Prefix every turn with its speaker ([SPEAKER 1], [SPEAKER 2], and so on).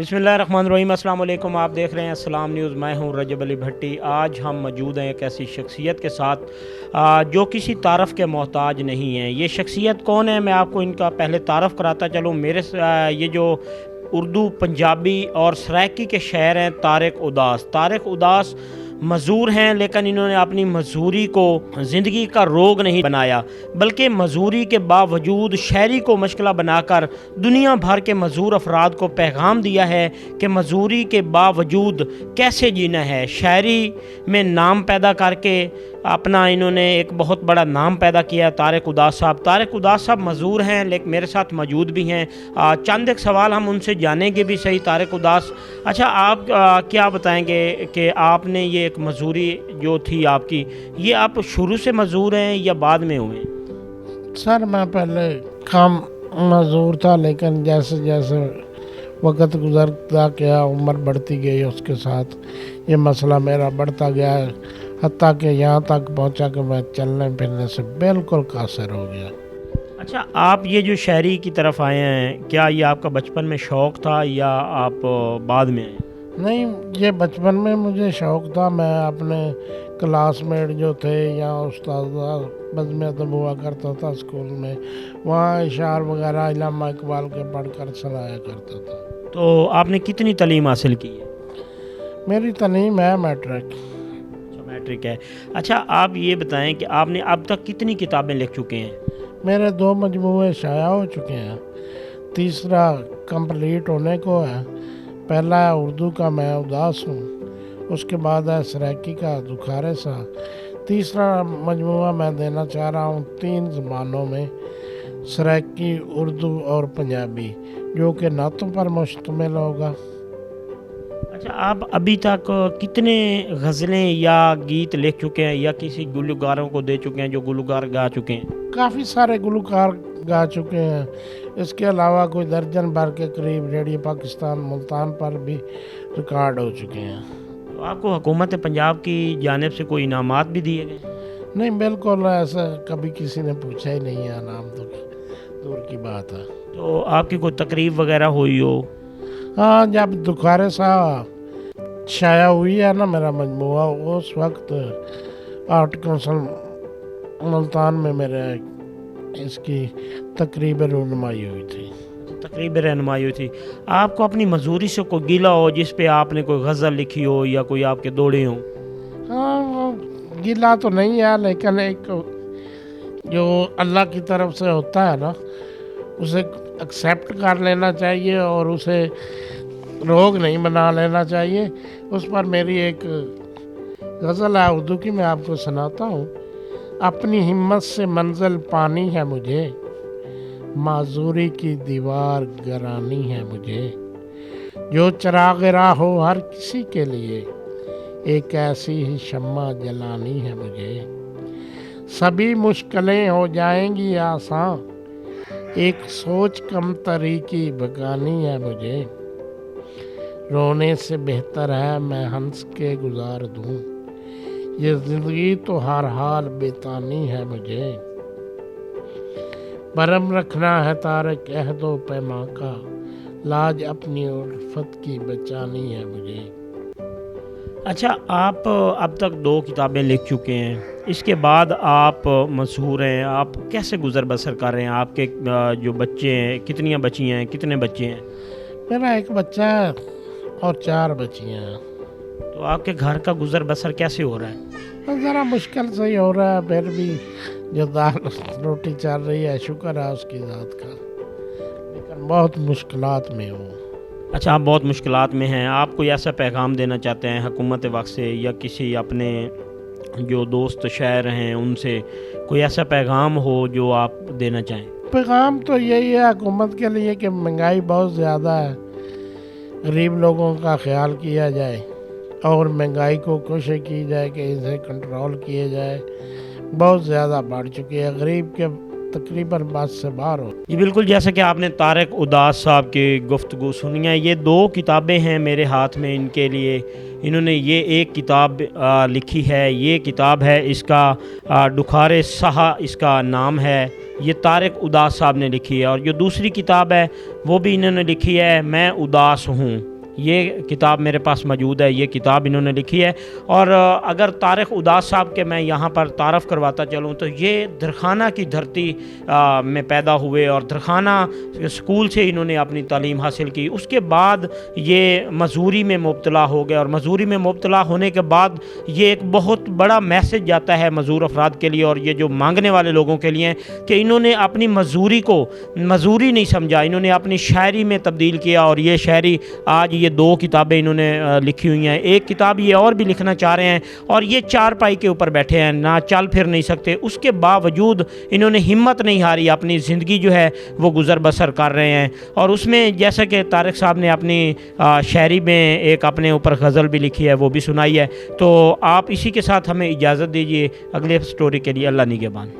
[SPEAKER 1] बिस्मिल्लाहिर्रहमानिर्रहीम। अस्सलाम वालेकुम। आप देख रहे हैं अस्सलाम न्यूज़। मैं हूं रजब अली भट्टी। आज हम मौजूद हैं एक ऐसी शख्सियत के साथ जो किसी तारफ़ के मोहताज नहीं है। ये शख्सियत कौन है, मैं आपको इनका पहले तारफ़ कराता चलूँ। ये जो उर्दू, पंजाबी और सराइकी के शायर हैं तारिक उदास मज़दूर हैं, लेकिन इन्होंने अपनी मज़दूरी को ज़िंदगी का रोग नहीं बनाया, बल्कि मज़दूरी के बावजूद शायरी को मशग़ला बनाकर दुनिया भर के मज़दूर अफराद को पैगाम दिया है कि मज़दूरी के बावजूद कैसे जीना है। शायरी में नाम पैदा करके अपना इन्होंने एक बहुत बड़ा नाम पैदा किया है। तारिक उदास साहब मज़दूर हैं, लेकिन मेरे साथ मौजूद भी हैं। चंद एक सवाल हम उनसे जानेंगे भी सही। तारिक उदास, अच्छा आप क्या बताएंगे कि आपने ये एक मजदूरी जो थी आपकी, ये आप शुरू से मजदूर हैं या बाद में हुए?
[SPEAKER 2] सर मैं पहले काम मजदूर था, लेकिन जैसे जैसे वक्त गुजरता गया, उम्र बढ़ती गई, उसके साथ ये मसला मेरा बढ़ता गया, हत्ता कि यहाँ तक पहुँचा कि मैं चलने फिरने से बिल्कुल कासिर हो गया।
[SPEAKER 1] अच्छा, आप ये जो शायरी की तरफ आए हैं, क्या ये आपका बचपन में शौक़ था या आप बाद में आए?
[SPEAKER 2] नहीं, ये बचपन में मुझे शौक़ था। मैं अपने क्लासमेट जो थे या उस्ताद बज़्म अदब हुआ करता था स्कूल में, वहाँ इशार वगैरह इल्लामा इकबाल के पढ़कर सुनाया करता था।
[SPEAKER 1] तो आपने कितनी तालीम हासिल की है?
[SPEAKER 2] मेरी तालीम है मैट्रिक
[SPEAKER 1] है। अच्छा, आप ये बताएं कि आपने अब तक कितनी किताबें लिख चुके हैं?
[SPEAKER 2] मेरे 2 मजमूए शाया हो चुके हैं, तीसरा कंप्लीट होने को है। पहला है उर्दू का मैं उदास हूँ, उसके बाद है सराइकी का दुखारे सा। तीसरा मजमूआ मैं देना चाह रहा हूँ 3 ज़बानों में, सराइकी, उर्दू और पंजाबी, जो कि नातों पर मुश्तमिल होगा।
[SPEAKER 1] अच्छा, आप अभी तक कितने गज़लें या गीत लिख चुके हैं या किसी गुलकारों को दे चुके हैं जो गुलकार गा चुके हैं?
[SPEAKER 2] काफ़ी सारे गुलकार गा चुके हैं। इसके अलावा कोई दर्जन भर के करीब रेडियो पाकिस्तान मुल्तान पर भी रिकॉर्ड हो चुके हैं।
[SPEAKER 1] तो आपको हुकूमत पंजाब की जानिब से कोई इनामात भी दिए गए?
[SPEAKER 2] नहीं, बिल्कुल ऐसा कभी किसी ने पूछा ही नहीं है, इनाम तो दूर की बात है।
[SPEAKER 1] तो आपकी कोई तकरीब वगैरह हुई हो?
[SPEAKER 2] हाँ, जब दुखारे सा शाया हुई है ना मेरा मजमूआ, उस वक्त आर्ट काउंसिल मुल्तान में मेरे इसकी तकरीब रहनुमाई हुई थी।
[SPEAKER 1] तकरीब रहनुमाई हुई थी। आपको अपनी मजदूरी से कोई गिला हो जिस पे आपने कोई गज़ल लिखी हो या कोई आपके दौड़े हों?
[SPEAKER 2] हाँ, वो गिला तो नहीं है, लेकिन एक जो अल्लाह की तरफ से होता है ना, उसे एक्सेप्ट कर लेना चाहिए और उसे रोग नहीं बना लेना चाहिए। उस पर मेरी एक गज़ल है उर्दू की, मैं आपको सुनाता हूँ। अपनी हिम्मत से मंजिल पानी है मुझे, माजूरी की दीवार गरानी है मुझे, जो चिराग राह हो हर किसी के लिए, एक ऐसी ही शम्मा जलानी है मुझे। सभी मुश्किलें हो जाएंगी आसान, एक सोच कम तरीकी भगानी है मुझे, रोने से बेहतर है मैं हंस के गुजार दूं, ये ज़िंदगी तो हर हाल बेतानी है मुझे। बरम रखना है तारक अहदो पैमा का, लाज अपनी उल्फत की बचानी है मुझे।
[SPEAKER 1] अच्छा, आप अब तक 2 किताबें लिख चुके हैं, इसके बाद आप मशहूर हैं, आप कैसे गुज़र बसर कर रहे हैं? आपके जो बच्चे हैं, कितनी बच्चियाँ हैं, कितने बच्चे हैं?
[SPEAKER 2] मेरा एक बच्चा है और 4 बच्चियाँ हैं।
[SPEAKER 1] तो आपके घर का गुज़र बसर कैसे हो रहा है?
[SPEAKER 2] ज़रा मुश्किल से ही हो रहा है, फिर भी जो दाल रोटी चल रही है, शुक्र है उसकी ज़ात का, लेकिन बहुत मुश्किलात में हूँ।
[SPEAKER 1] अच्छा, आप बहुत मुश्किलात में हैं। आप कोई ऐसा पैगाम देना चाहते हैं हुकूमत वक्त से या किसी अपने जो दोस्त शायर हैं उनसे, कोई ऐसा पैगाम हो जो आप देना चाहें?
[SPEAKER 2] पैगाम तो यही है हुकूमत के लिए कि महंगाई बहुत ज़्यादा है, गरीब लोगों का ख्याल किया जाए और महंगाई को कोशिश की जाए कि इसे कंट्रोल किया जाए। बहुत ज़्यादा बढ़ चुकी है, गरीब के तकरीबन बस से बाहर हो।
[SPEAKER 1] जी बिल्कुल, जैसा कि आपने तारिक उदास साहब की गुफ्तगू सुनी है, ये 2 किताबें हैं मेरे हाथ में इनके लिए। इन्होंने ये एक किताब लिखी है, ये किताब है इसका दुखारे सहा इसका नाम है, ये तारिक उदास साहब ने लिखी है। और जो दूसरी किताब है वो भी इन्होंने लिखी है, मैं उदास हूँ। یہ کتاب میرے پاس موجود ہے، یہ کتاب انہوں نے لکھی ہے۔ اور اگر طارق اداس صاحب کے میں یہاں پر تعارف کرواتا چلوں تو یہ درخانہ کی دھرتی میں پیدا ہوئے اور درخانہ اسکول سے انہوں نے اپنی تعلیم حاصل کی۔ اس کے بعد یہ مزدوری میں مبتلا ہو گئے، اور مزدوری میں مبتلا ہونے کے بعد یہ ایک بہت بڑا میسج جاتا ہے مزدور افراد کے لیے اور یہ جو مانگنے والے لوگوں کے لیے کہ انہوں نے اپنی مزدوری کو مزدوری نہیں سمجھا، انہوں نے اپنی شاعری میں تبدیل کیا، اور یہ شاعری آج یہ 2 کتابیں انہوں نے لکھی ہوئی ہیں۔ ایک کتاب یہ اور بھی لکھنا چاہ رہے ہیں، اور یہ 4 پائی کے اوپر بیٹھے ہیں، نہ چل پھر نہیں سکتے، اس کے باوجود انہوں نے ہمت نہیں ہاری، اپنی زندگی جو ہے وہ گزر بسر کر رہے ہیں۔ اور اس میں جیسا کہ طارق صاحب نے اپنی شاعری میں ایک اپنے اوپر غزل بھی لکھی ہے، وہ بھی سنائی ہے۔ تو آپ اسی کے ساتھ ہمیں اجازت دیجیے اگلے سٹوری کے لیے۔ اللہ نگہبان۔